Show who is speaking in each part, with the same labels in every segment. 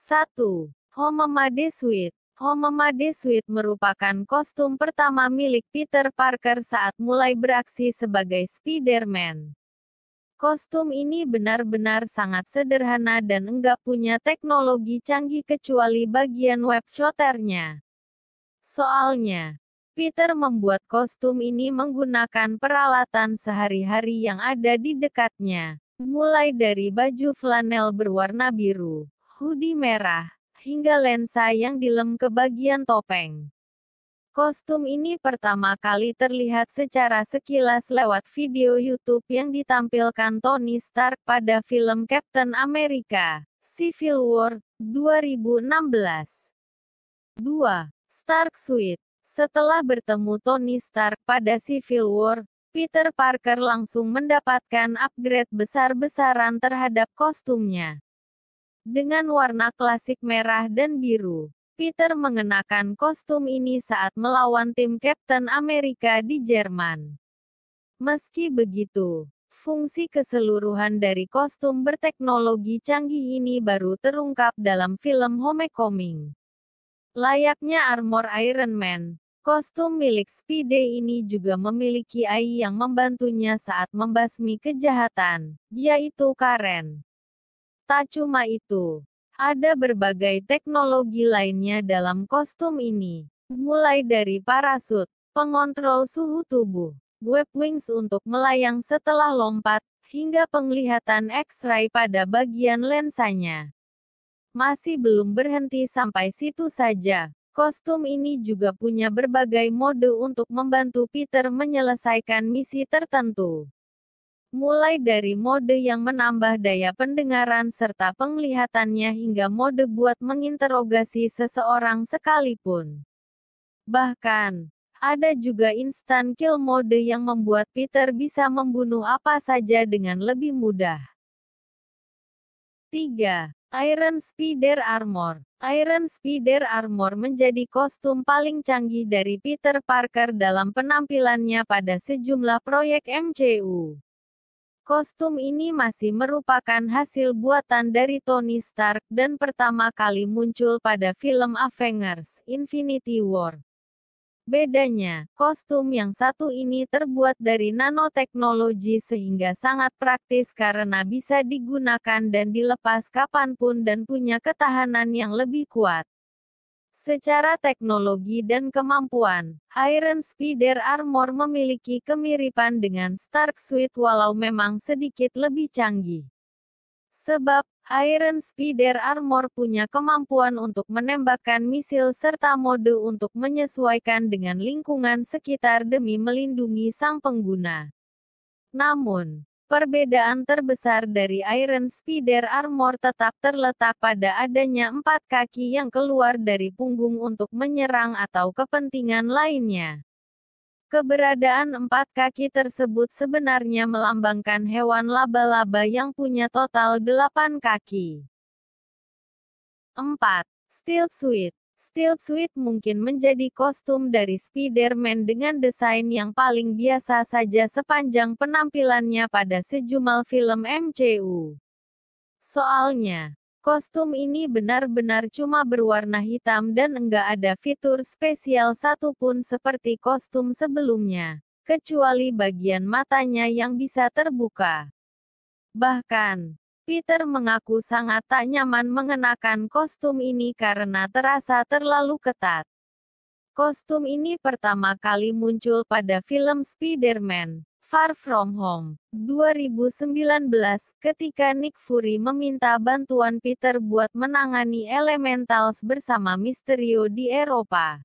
Speaker 1: 1. Homemade Suit. Homemade Suit merupakan kostum pertama milik Peter Parker saat mulai beraksi sebagai Spider-Man. Kostum ini benar-benar sangat sederhana dan enggak punya teknologi canggih kecuali bagian web shooternya. Soalnya, Peter membuat kostum ini menggunakan peralatan sehari-hari yang ada di dekatnya, mulai dari baju flanel berwarna biru, hoodie merah, hingga lensa yang dilem ke bagian topeng. Kostum ini pertama kali terlihat secara sekilas lewat video YouTube yang ditampilkan Tony Stark pada film Captain America: Civil War, 2016. 2. Stark Suit. Setelah bertemu Tony Stark pada Civil War, Peter Parker langsung mendapatkan upgrade besar-besaran terhadap kostumnya. Dengan warna klasik merah dan biru, Peter mengenakan kostum ini saat melawan tim Captain America di Jerman. Meski begitu, fungsi keseluruhan dari kostum berteknologi canggih ini baru terungkap dalam film Homecoming. Layaknya armor Iron Man, kostum milik Spidey ini juga memiliki AI yang membantunya saat membasmi kejahatan, yaitu Karen. Tak cuma itu, ada berbagai teknologi lainnya dalam kostum ini, mulai dari parasut, pengontrol suhu tubuh, web wings untuk melayang setelah lompat, hingga penglihatan X-ray pada bagian lensanya. Masih belum berhenti sampai situ saja, kostum ini juga punya berbagai mode untuk membantu Peter menyelesaikan misi tertentu. Mulai dari mode yang menambah daya pendengaran serta penglihatannya hingga mode buat menginterogasi seseorang sekalipun. Bahkan, ada juga instant kill mode yang membuat Peter bisa membunuh apa saja dengan lebih mudah. 3. Iron Spider Armor. Iron Spider Armor menjadi kostum paling canggih dari Peter Parker dalam penampilannya pada sejumlah proyek MCU. Kostum ini masih merupakan hasil buatan dari Tony Stark dan pertama kali muncul pada film Avengers: Infinity War. Bedanya, kostum yang satu ini terbuat dari nanoteknologi sehingga sangat praktis karena bisa digunakan dan dilepas kapanpun dan punya ketahanan yang lebih kuat. Secara teknologi dan kemampuan, Iron Spider Armor memiliki kemiripan dengan Stark Suit walau memang sedikit lebih canggih. Sebab, Iron Spider Armor punya kemampuan untuk menembakkan misil serta mode untuk menyesuaikan dengan lingkungan sekitar demi melindungi sang pengguna. Namun, perbedaan terbesar dari Iron Spider Armor tetap terletak pada adanya 4 kaki yang keluar dari punggung untuk menyerang atau kepentingan lainnya. Keberadaan 4 kaki tersebut sebenarnya melambangkan hewan laba-laba yang punya total 8 kaki. 4. Stealth Suit. Stealth Suit mungkin menjadi kostum dari Spider-Man dengan desain yang paling biasa saja sepanjang penampilannya pada sejumlah film MCU. Soalnya, kostum ini benar-benar cuma berwarna hitam dan enggak ada fitur spesial satupun seperti kostum sebelumnya, kecuali bagian matanya yang bisa terbuka. Bahkan, Peter mengaku sangat tak nyaman mengenakan kostum ini karena terasa terlalu ketat. Kostum ini pertama kali muncul pada film Spider-Man: Far From Home, 2019, ketika Nick Fury meminta bantuan Peter buat menangani Elementals bersama Mysterio di Eropa.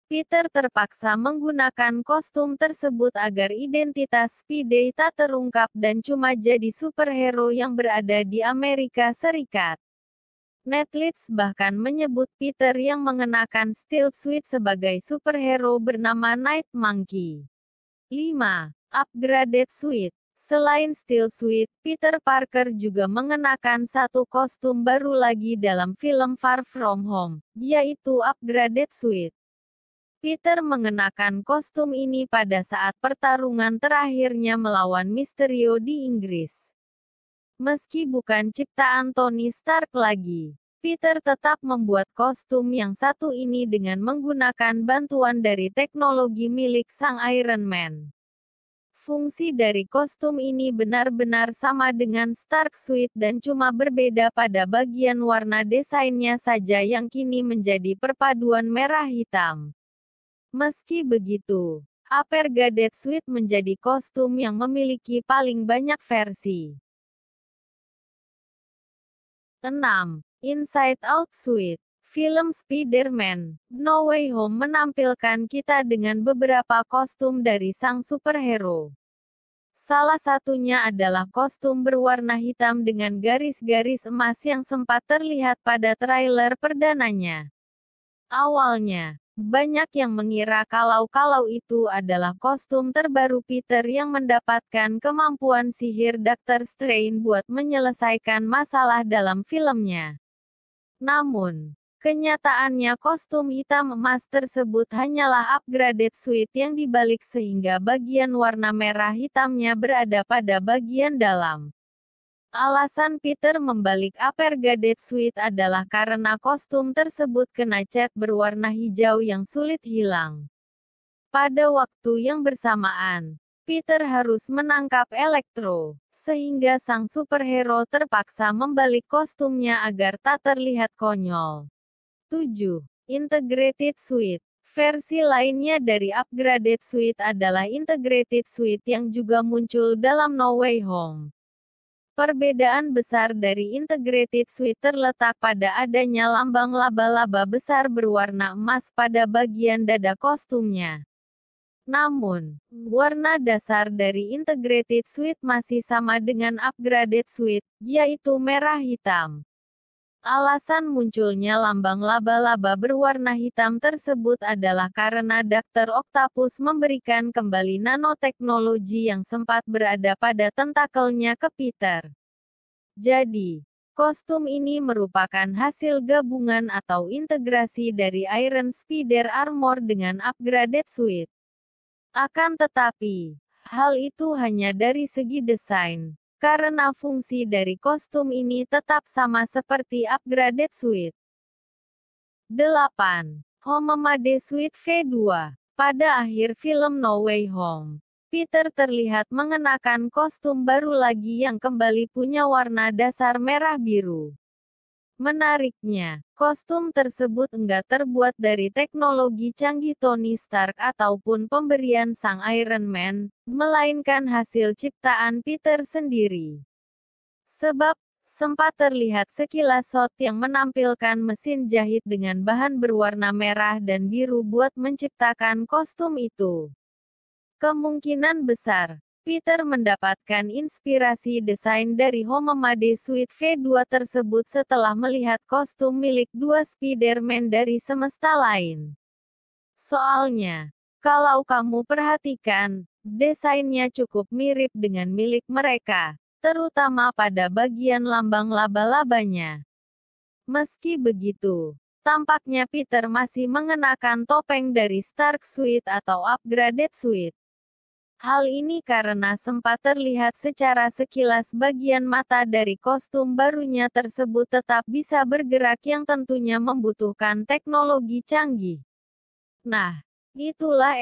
Speaker 1: Peter terpaksa menggunakan kostum tersebut agar identitas Spidey tak terungkap dan cuma jadi superhero yang berada di Amerika Serikat. Netflix bahkan menyebut Peter yang mengenakan Stealth Suit sebagai superhero bernama Night Monkey. 5. Upgraded Suit. Selain Stealth Suit, Peter Parker juga mengenakan satu kostum baru lagi dalam film Far From Home, yaitu Upgraded Suit. Peter mengenakan kostum ini pada saat pertarungan terakhirnya melawan Mysterio di Inggris. Meski bukan ciptaan Tony Stark lagi, Peter tetap membuat kostum yang satu ini dengan menggunakan bantuan dari teknologi milik sang Iron Man. Fungsi dari kostum ini benar-benar sama dengan Stark Suit dan cuma berbeda pada bagian warna desainnya saja yang kini menjadi perpaduan merah hitam. Meski begitu, Upper Gadget Suit menjadi kostum yang memiliki paling banyak versi. 6. Inside Out Suit. Film Spider-Man: No Way Home menampilkan kita dengan beberapa kostum dari sang superhero. Salah satunya adalah kostum berwarna hitam dengan garis-garis emas yang sempat terlihat pada trailer perdananya. Awalnya, banyak yang mengira kalau itu adalah kostum terbaru Peter yang mendapatkan kemampuan sihir Dr. Strange buat menyelesaikan masalah dalam filmnya. Namun, kenyataannya kostum hitam emas tersebut hanyalah upgraded suit yang dibalik sehingga bagian warna merah hitamnya berada pada bagian dalam. Alasan Peter membalik upgraded suit adalah karena kostum tersebut kena cat berwarna hijau yang sulit hilang. Pada waktu yang bersamaan, Peter harus menangkap Electro, sehingga sang superhero terpaksa membalik kostumnya agar tak terlihat konyol. 7. Integrated Suite. Versi lainnya dari Upgraded Suite adalah Integrated Suite yang juga muncul dalam No Way Home. Perbedaan besar dari Integrated Suite terletak pada adanya lambang laba-laba besar berwarna emas pada bagian dada kostumnya. Namun, warna dasar dari Integrated Suite masih sama dengan Upgraded Suite, yaitu merah hitam. Alasan munculnya lambang laba-laba berwarna hitam tersebut adalah karena Dr. Octopus memberikan kembali nanoteknologi yang sempat berada pada tentakelnya ke Peter. Jadi, kostum ini merupakan hasil gabungan atau integrasi dari Iron Spider Armor dengan Upgraded Suite. Akan tetapi, hal itu hanya dari segi desain, karena fungsi dari kostum ini tetap sama seperti Upgraded Suite. 8. Homemade Suite V2. Pada akhir film No Way Home, Peter terlihat mengenakan kostum baru lagi yang kembali punya warna dasar merah biru. Menariknya, kostum tersebut enggak terbuat dari teknologi canggih Tony Stark ataupun pemberian sang Iron Man, melainkan hasil ciptaan Peter sendiri. Sebab, sempat terlihat sekilas shot yang menampilkan mesin jahit dengan bahan berwarna merah dan biru buat menciptakan kostum itu. Kemungkinan besar, Peter mendapatkan inspirasi desain dari Homemade Suite V2 tersebut setelah melihat kostum milik dua Spider-Man dari semesta lain. Soalnya, kalau kamu perhatikan, desainnya cukup mirip dengan milik mereka, terutama pada bagian lambang laba-labanya. Meski begitu, tampaknya Peter masih mengenakan topeng dari Stark Suite atau Upgraded Suite. Hal ini karena sempat terlihat secara sekilas bagian mata dari kostum barunya tersebut tetap bisa bergerak yang tentunya membutuhkan teknologi canggih. Nah, itulah